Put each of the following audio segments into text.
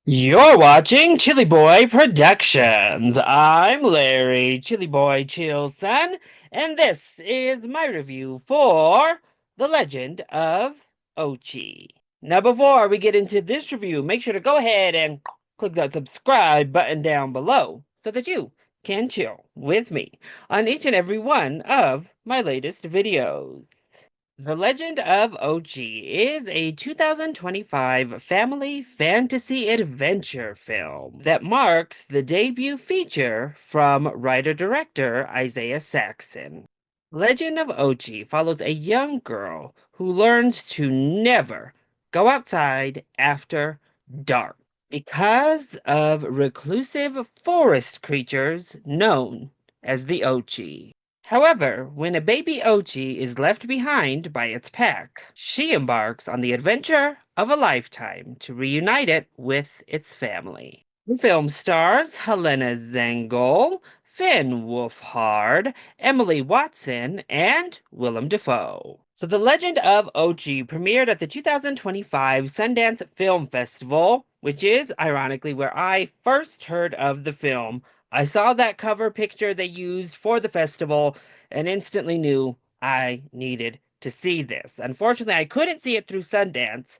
You're watching ChillyBoy Productions. I'm Larry, ChillyBoy Chillson, and this is my review for The Legend of Ochi. Now, before we get into this review, make sure to go ahead and click that subscribe button down below so that you can chill with me on each and every one of my latest videos. The Legend of Ochi is a 2025 family fantasy adventure film that marks the debut feature from writer-director Isaiah Saxon. Legend of Ochi follows a young girl who learns to never go outside after dark because of reclusive forest creatures known as the Ochi. However, when a baby Ochi is left behind by its pack, she embarks on the adventure of a lifetime to reunite it with its family. The film stars Helena Zengel, Finn Wolfhard, Emily Watson, and Willem Dafoe. So The Legend of Ochi premiered at the 2025 Sundance Film Festival, which is ironically where I first heard of the film. I saw that cover picture they used for the festival and instantly knew I needed to see this. Unfortunately, I couldn't see it through Sundance,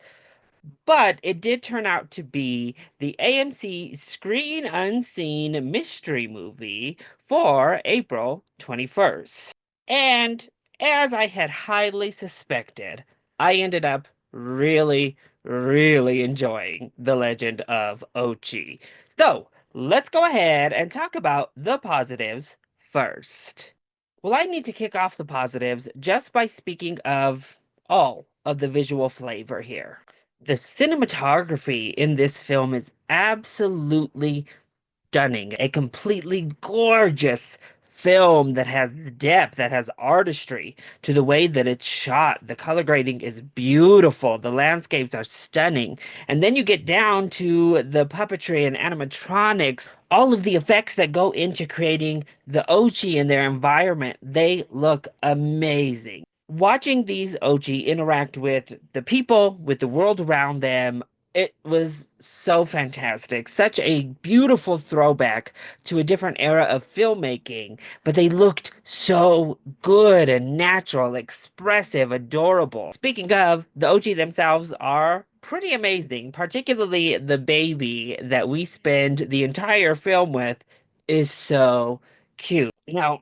but it did turn out to be the AMC Screen Unseen mystery movie for April 21st. And as I had highly suspected, I ended up really enjoying The Legend of Ochi. So, let's go ahead and talk about the positives first. Well, I need to kick off the positives just by speaking of all of the visual flavor here. The cinematography in this film is absolutely stunning. A completely gorgeous film that has depth, that has artistry to the way that it's shot. The color grading is beautiful. The landscapes are stunning. And then you get down to the puppetry and animatronics, all of the effects that go into creating the Ochi and their environment. They look amazing. Watching these Ochi interact with the people, with the world around them, it was so fantastic. Such a beautiful throwback to a different era of filmmaking, but they looked so good and natural, expressive, adorable. Speaking of, the OG themselves are pretty amazing, particularly the baby that we spend the entire film with is so cute. Now,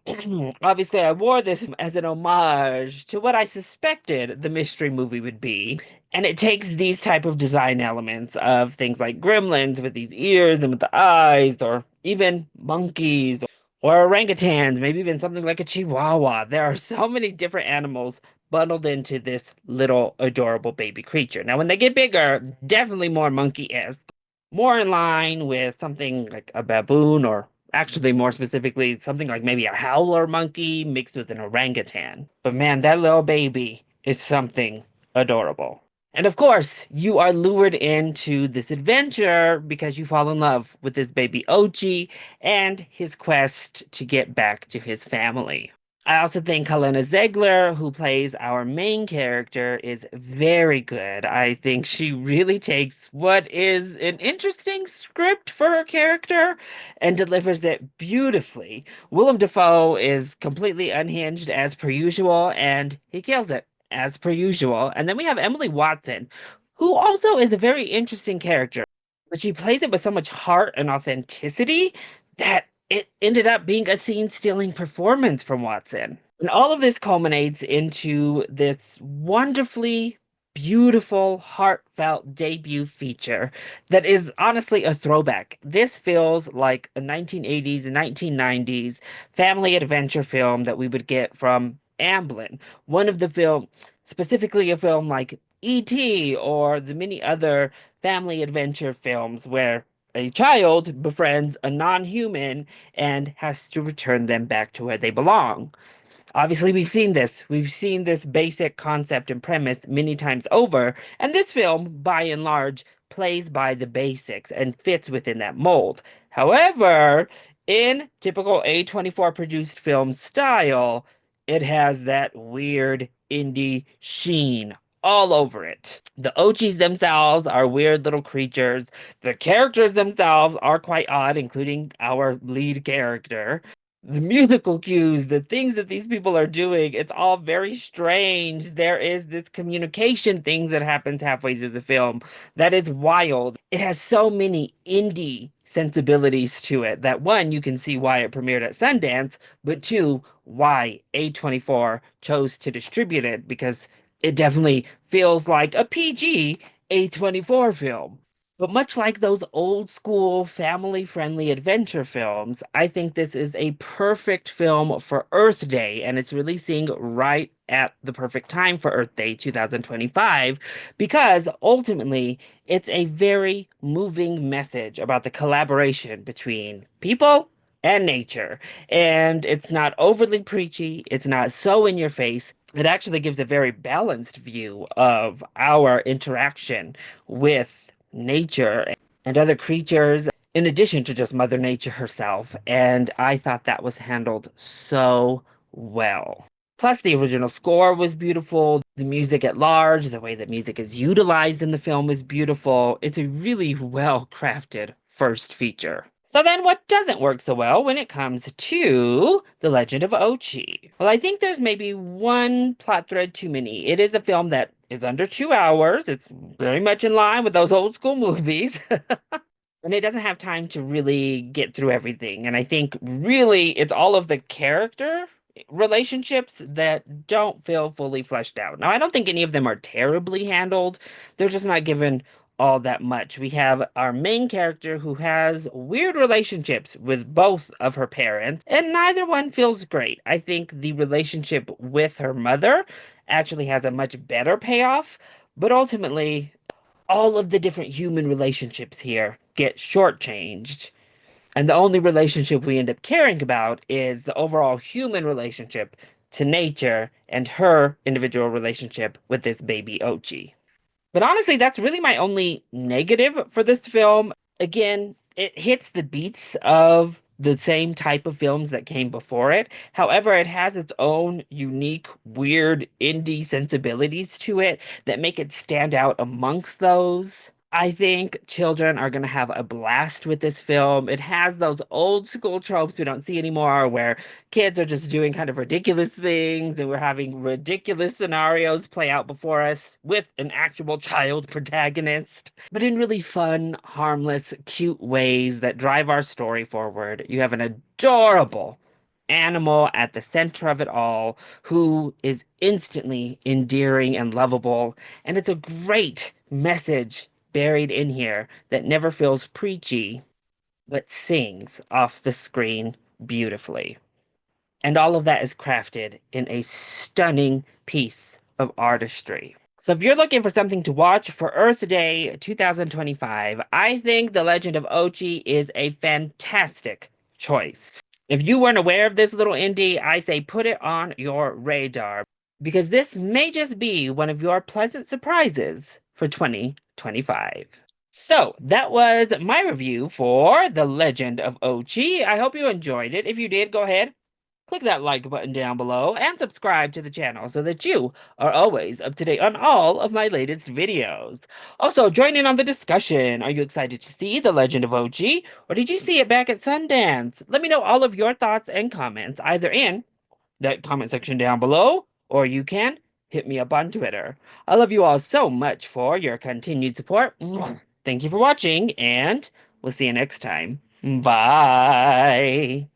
obviously, I wore this as an homage to what I suspected the mystery movie would be. And it takes these type of design elements of things like gremlins with these ears and with the eyes, or even monkeys or orangutans, maybe even something like a chihuahua. There are so many different animals bundled into this little adorable baby creature. Now, when they get bigger, definitely more monkey-esque, more in line with something like a baboon, or actually more specifically, something like maybe a howler monkey mixed with an orangutan. But man, that little baby is something adorable. And of course, you are lured into this adventure because you fall in love with this baby Ochi and his quest to get back to his family. I also think Helena Ziegler, who plays our main character, is very good. I think she really takes what is an interesting script for her character and delivers it beautifully. Willem Dafoe is completely unhinged as per usual, and he kills it as per usual. And then we have Emily Watson, who also is a very interesting character, but she plays it with so much heart and authenticity that it ended up being a scene-stealing performance from Watson. And all of this culminates into this wonderfully beautiful, heartfelt debut feature that is honestly a throwback. This feels like a 1980s and 1990s family adventure film that we would get from Amblin. One of the film, specifically a film like E.T. or the many other family adventure films where a child befriends a non-human and has to return them back to where they belong. Obviously, we've seen this. We've seen this basic concept and premise many times over, and this film, by and large, plays by the basics and fits within that mold. However, in typical A24 produced film style, it has that weird indie sheen all over it. The Ochis themselves are weird little creatures. The characters themselves are quite odd, including our lead character. The musical cues, the things that these people are doing, it's all very strange. There is this communication thing that happens halfway through the film that is wild. It has so many indie sensibilities to it that one, you can see why it premiered at Sundance, but two, why A24 chose to distribute it because it definitely feels like a PG A24 film. But much like those old school family friendly adventure films, I think this is a perfect film for Earth Day, and it's releasing right at the perfect time for Earth Day 2025 because ultimately it's a very moving message about the collaboration between people and nature. And it's not overly preachy, it's not so in your face. It actually gives a very balanced view of our interaction with nature and other creatures, in addition to just Mother Nature herself. And I thought that was handled so well. Plus, the original score was beautiful. The music at large, the way that music is utilized in the film is beautiful. It's a really well crafted first feature. So then what doesn't work so well when it comes to The Legend of Ochi? Well, I think there's maybe one plot thread too many. It is a film that is under 2 hours. It's very much in line with those old school movies. And it doesn't have time to really get through everything. And I think really it's all of the character relationships that don't feel fully fleshed out. Now, I don't think any of them are terribly handled. They're just not given all that much. We have our main character who has weird relationships with both of her parents, and neither one feels great. I think the relationship with her mother actually has a much better payoff, but ultimately all of the different human relationships here get shortchanged. And the only relationship we end up caring about is the overall human relationship to nature and her individual relationship with this baby Ochi. But honestly, that's really my only negative for this film. Again, it hits the beats of the same type of films that came before it. However, it has its own unique, weird indie sensibilities to it that make it stand out amongst those. I think children are going to have a blast with this film. It has those old school tropes we don't see anymore where kids are just doing kind of ridiculous things and we're having ridiculous scenarios play out before us with an actual child protagonist, but in really fun, harmless, cute ways that drive our story forward. You have an adorable animal at the center of it all who is instantly endearing and lovable, and it's a great message buried in here that never feels preachy, but sings off the screen beautifully. And all of that is crafted in a stunning piece of artistry. So if you're looking for something to watch for Earth Day 2025, I think The Legend of Ochi is a fantastic choice. If you weren't aware of this little indie, I say put it on your radar because this may just be one of your pleasant surprises for 2025. So that was my review for The Legend of Ochi. I hope you enjoyed it. If you did, go ahead, click that like button down below and subscribe to the channel so that you are always up to date on all of my latest videos. Also, join in on the discussion. Are you excited to see The Legend of Ochi, or did you see it back at Sundance? Let me know all of your thoughts and comments either in that comment section down below, or you can hit me up on Twitter. I love you all so much for your continued support. Thank you for watching, and we'll see you next time. Bye.